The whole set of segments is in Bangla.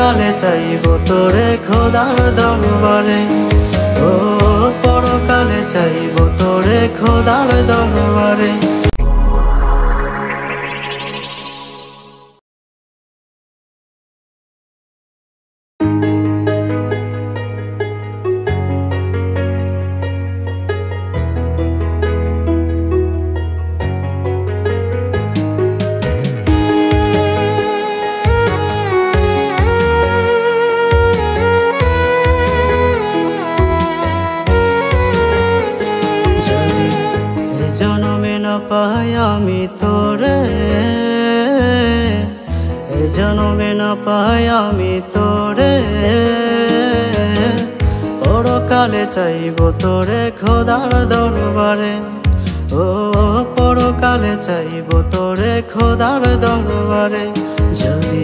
পরকালে চাইব তোরে খোদার দরবারে, ও পরকালে চাইব তোরে খোদার দরবারে। জনমে না পাই আমি তোরে, এ জনমে না পাই আমি তোরে, পরকালে চাইব তোরে খোদার দরবারে, ও পরকালে চাইব তোরে খোদার দরবারে। যদি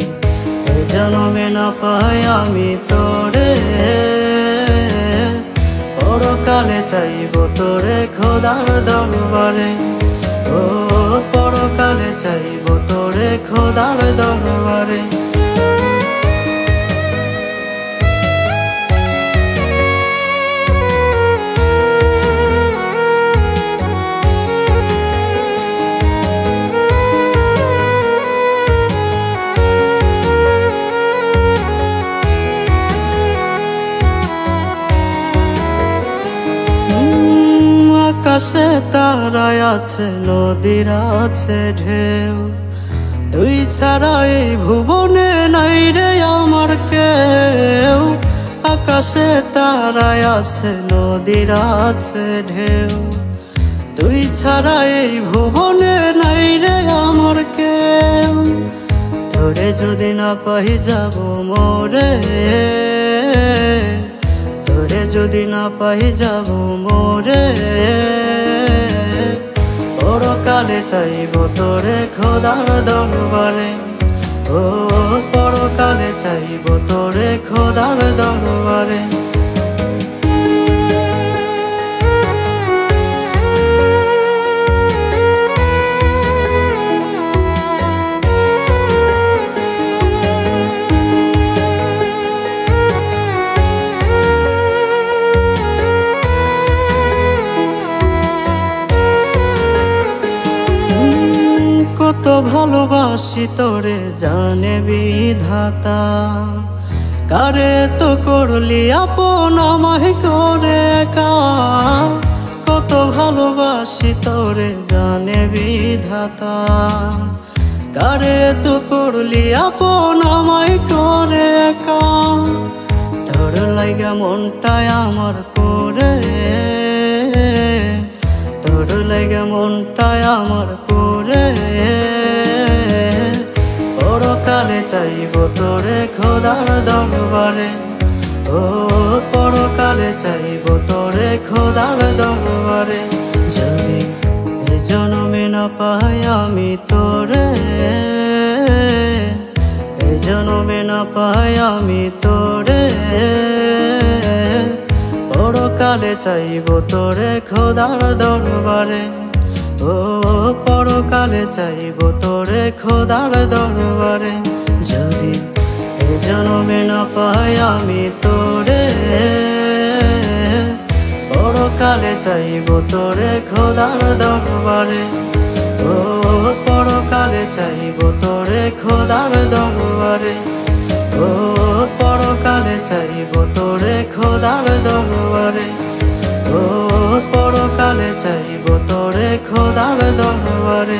এ জনমে না পাই আমি তোরে, পরকালে চাইব তোরে খোদার দরবারে, ও পরকালে চাইব তোরে খোদার দরবারে। আকাশে তারায় আছে, নদীর আছে ঢেউ, তুই ছাড়া এই ভুবনে নাই রে আমার কেউ। আকাশে তারায় আছে, নদীর আছে ঢেউ, তুই ছাড়া এই ভুবনে নাই রে আমার কেউ। তোরে যদি না পাই যাব মোরে, তোরে যদি না পাই যাব মোরে, পরকালে চাইব তোরে খোদার দরবারে, ও পরকালে চাইব তোরে খোদার দরবারে। কত ভালোবাসি তোরে জানে বিধাতা, কারে তো করলি আপন আমায় করে একা। কত ভালোবাসি তোরে জানে বিধাতা, কারে তো করলি আপন আমায় করে একা। তোর লাগা মনটাই আমার পরে, তোর লাগা মনটাই আমার পরে, পরকালে চাইব তোরে খোদার দরবারে, ও পরকালে চাইব তোরে খোদার দরবারে। যদি এ জনমে না পাই আমি তোরে, এ জনমে না পাই আমি তোরে, পরকালে চাইব তোরে খোদার দরবারে, ও পরকালে চাইব তোরে খোদার দরবারে। যদি এ জনমে না পাই আমি তোরে, পরকালে চাইব তোরে খোদার দরবারে, ও পরকালে চাইব তোরে খোদার দরবারে, ও পরকালে চাইব তোরে খোদার দরবারে, ও পরকালে চাইব তোরে খোদার দরবারে।